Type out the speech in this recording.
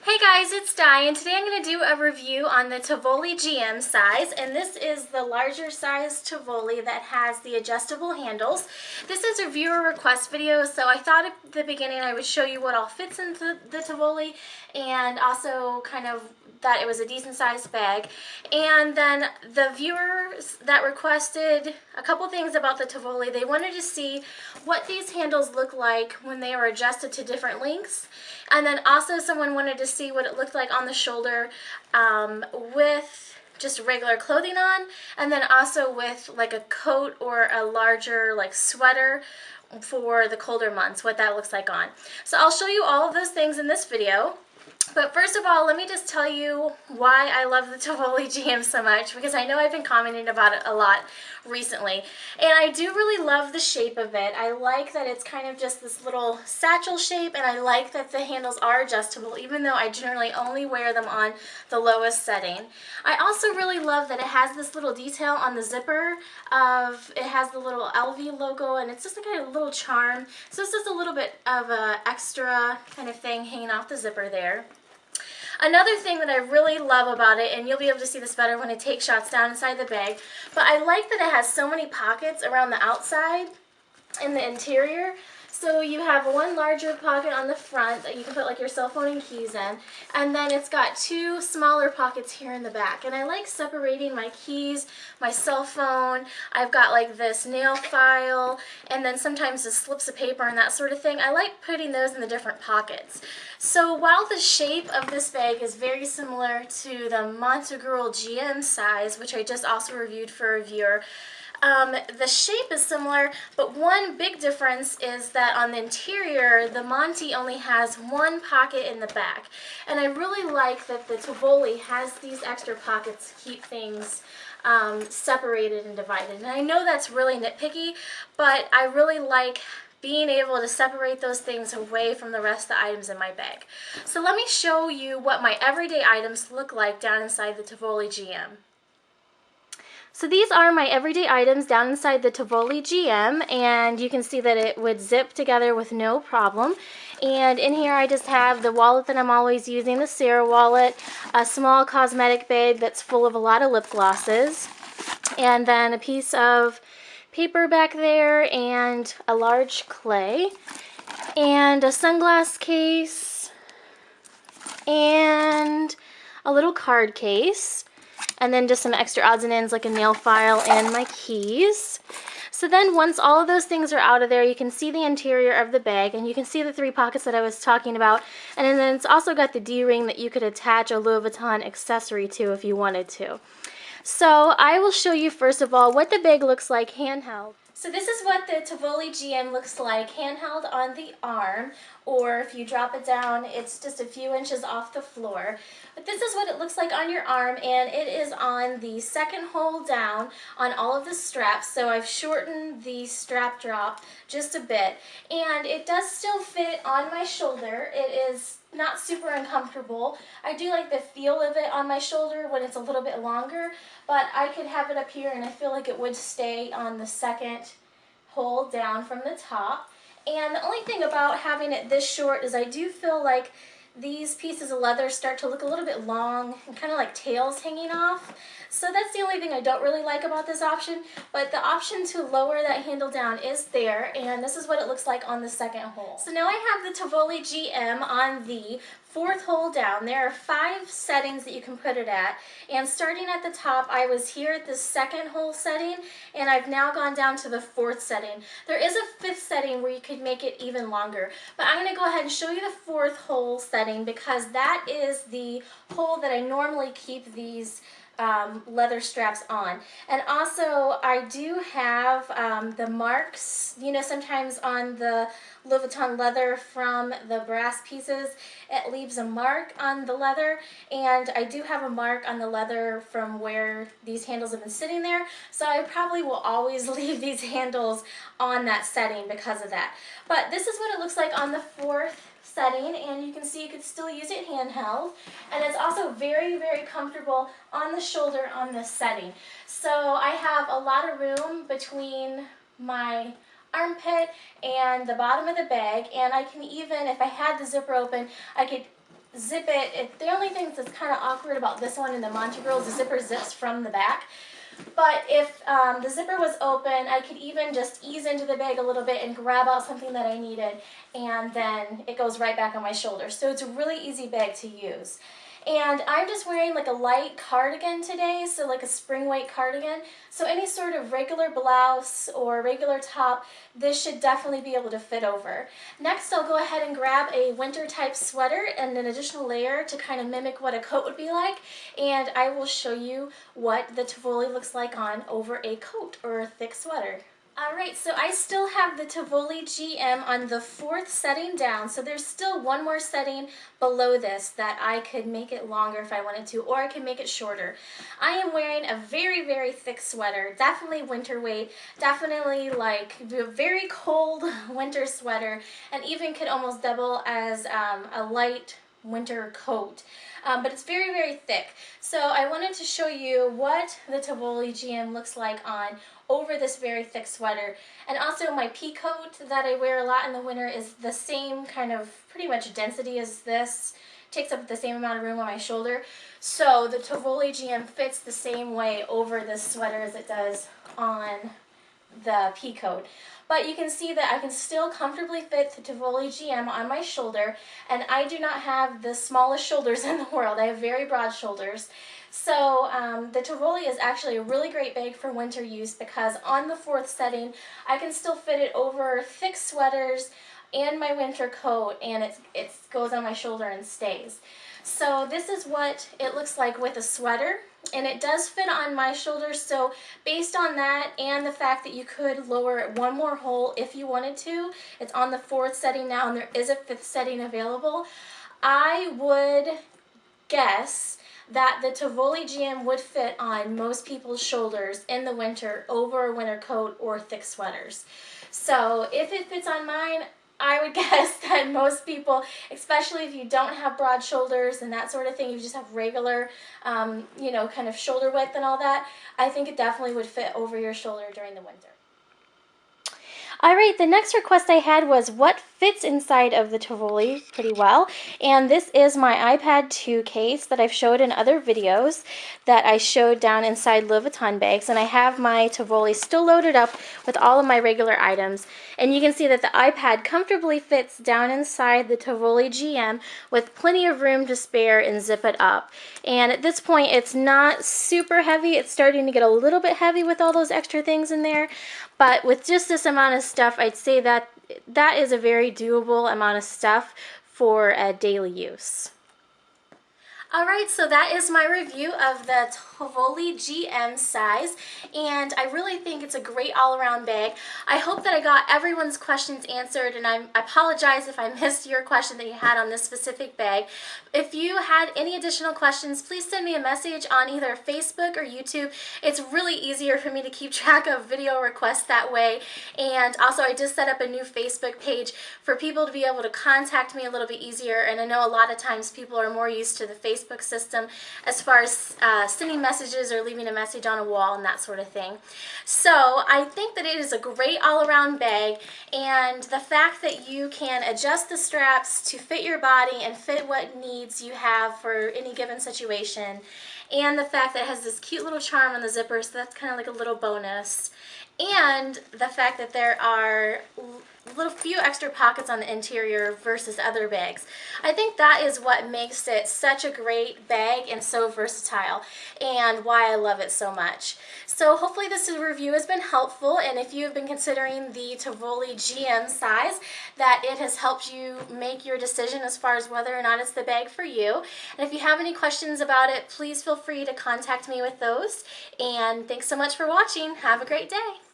Hey guys, it's Di, and today I'm going to do a review on the Tivoli GM size, and this is the larger size Tivoli that has the adjustable handles. This is a viewer request video, so I thought at the beginning I would show you what all fits into the Tivoli, and also kind of that it was a decent sized bag. And then the viewers that requested a couple things about the Tivoli, they wanted to see what these handles look like when they are adjusted to different lengths. And then also someone wanted to see what it looked like on the shoulder with just regular clothing on, and then also with like a coat or a larger like sweater for the colder months, what that looks like on. So I'll show you all of those things in this video. But first of all, let me just tell you why I love the Tivoli GM so much, because I know I've been commenting about it a lot recently. And I do really love the shape of it. I like that it's kind of just this little satchel shape, and I like that the handles are adjustable, even though I generally only wear them on the lowest setting. I also really love that it has this little detail on the zipper it has the little LV logo, and it's just a kind of little charm. So it's just a little bit of a extra kind of thing hanging off the zipper there. Another thing that I really love about it, and you'll be able to see this better when I take shots down inside the bag, but I like that it has so many pockets around the outside and the interior. So you have one larger pocket on the front that you can put like your cell phone and keys in, and then it's got two smaller pockets here in the back. And I like separating my keys, my cell phone, I've got like this nail file, and then sometimes the slips of paper and that sort of thing. I like putting those in the different pockets. So while the shape of this bag is very similar to the Montagurl GM size, which I just also reviewed for a viewer, the shape is similar, but one big difference is that on the interior, the Monty only has one pocket in the back. And I really like that the Tivoli has these extra pockets to keep things separated and divided. And I know that's really nitpicky, but I really like being able to separate those things away from the rest of the items in my bag. So let me show you what my everyday items look like down inside the Tivoli GM. So these are my everyday items down inside the Tivoli GM, and you can see that it would zip together with no problem. And in here I just have the wallet that I'm always using, the Sarah wallet, a small cosmetic bag that's full of a lot of lip glosses, and then a piece of paper back there, and a large clay, and a sunglass case, and a little card case, and then just some extra odds and ends like a nail file and my keys. So then once all of those things are out of there, you can see the interior of the bag, and you can see the three pockets that I was talking about, and then it's also got the D-ring that you could attach a Louis Vuitton accessory to if you wanted to. So I will show you first of all what the bag looks like handheld. So this is what the Tivoli GM looks like handheld on the arm, or if you drop it down, it's just a few inches off the floor. But this is what it looks like on your arm, and it is on the second hole down on all of the straps. So I've shortened the strap drop just a bit, and it does still fit on my shoulder. It is not super uncomfortable. I do like the feel of it on my shoulder when it's a little bit longer, but I could have it up here and I feel like it would stay on the second hole down from the top. And the only thing about having it this short is I do feel like these pieces of leather start to look a little bit long and kind of like tails hanging off. So that's the only thing I don't really like about this option, but the option to lower that handle down is there, and this is what it looks like on the second hole. So now I have the Tivoli GM on the fourth hole down. There are 5 settings that you can put it at, and starting at the top, I was here at the second hole setting, and I've now gone down to the 4th setting. There is a 5th setting where you could make it even longer, but I'm going to go ahead and show you the 4th hole setting because that is the hole that I normally keep these leather straps on. And also I do have the marks, you know, sometimes on the Louis Vuitton leather from the brass pieces, it leaves a mark on the leather, and I do have a mark on the leather from where these handles have been sitting there, so I probably will always leave these handles on that setting because of that. But this is what it looks like on the 4th setting, and you can see you could still use it handheld, and it's also very, very comfortable on the shoulder on this setting. So I have a lot of room between my armpit and the bottom of the bag, and I can even, if I had the zipper open, I could zip it. The only thing that's kind of awkward about this one in the Monte Girl is the zipper zips from the back. But if the zipper was open, I could even just ease into the bag a little bit and grab out something that I needed, and then it goes right back on my shoulder. So it's a really easy bag to use. And I'm just wearing like a light cardigan today, so like a spring weight cardigan. So any sort of regular blouse or regular top, this should definitely be able to fit over. Next, I'll go ahead and grab a winter type sweater and an additional layer to kind of mimic what a coat would be like. And I will show you what the Tivoli looks like on over a coat or a thick sweater. Alright, so I still have the Tivoli GM on the 4th setting down, so there's still one more setting below this that I could make it longer if I wanted to, or I could make it shorter. I am wearing a very, very thick sweater, definitely winter weight, definitely like a very cold winter sweater, and even could almost double as a light winter coat. But it's very, very thick. So I wanted to show you what the Tivoli GM looks like on over this very thick sweater. And also my pea coat that I wear a lot in the winter is the same kind of pretty much density as this. Takes up the same amount of room on my shoulder. So the Tivoli GM fits the same way over this sweater as it does on the pea coat. But you can see that I can still comfortably fit the Tivoli GM on my shoulder, and I do not have the smallest shoulders in the world. I have very broad shoulders. So the Tivoli is actually a really great bag for winter use because on the 4th setting, I can still fit it over thick sweaters and my winter coat, and it goes on my shoulder and stays. So this is what it looks like with a sweater, and it does fit on my shoulders. So based on that and the fact that you could lower it one more hole if you wanted to, it's on the 4th setting now and there is a 5th setting available, I would guess that the Tivoli GM would fit on most people's shoulders in the winter over a winter coat or thick sweaters. So if it fits on mine, I would guess that most people, especially if you don't have broad shoulders and that sort of thing, you just have regular, you know, kind of shoulder width and all that, I think it definitely would fit over your shoulder during the winter. Alright, the next request I had was what fits inside of the Tivoli pretty well, and this is my iPad 2 case that I've showed in other videos that I showed down inside Louis Vuitton bags, and I have my Tivoli still loaded up with all of my regular items, and you can see that the iPad comfortably fits down inside the Tivoli GM with plenty of room to spare and zip it up. And at this point it's not super heavy, it's starting to get a little bit heavy with all those extra things in there, but with just this amount of stuff, I'd say that that is a very doable amount of stuff for daily use. Alright, so that is my review of the Tivoli GM size, and I really think it's a great all-around bag. I hope that I got everyone's questions answered, and I apologize if I missed your question that you had on this specific bag. If you had any additional questions, please send me a message on either Facebook or YouTube. It's really easier for me to keep track of video requests that way, and also I just set up a new Facebook page for people to be able to contact me a little bit easier, and I know a lot of times people are more used to the Facebook system as far as sending messages or leaving a message on a wall and that sort of thing. So I think that it is a great all-around bag, and the fact that you can adjust the straps to fit your body and fit what needs you have for any given situation, and the fact that it has this cute little charm on the zipper, so that's kind of like a little bonus, and the fact that there are little few extra pockets on the interior versus other bags. I think that is what makes it such a great bag and so versatile, and why I love it so much. So hopefully this review has been helpful, and if you've been considering the Tivoli GM size, that it has helped you make your decision as far as whether or not it's the bag for you. And if you have any questions about it, please feel free to contact me with those. And thanks so much for watching. Have a great day.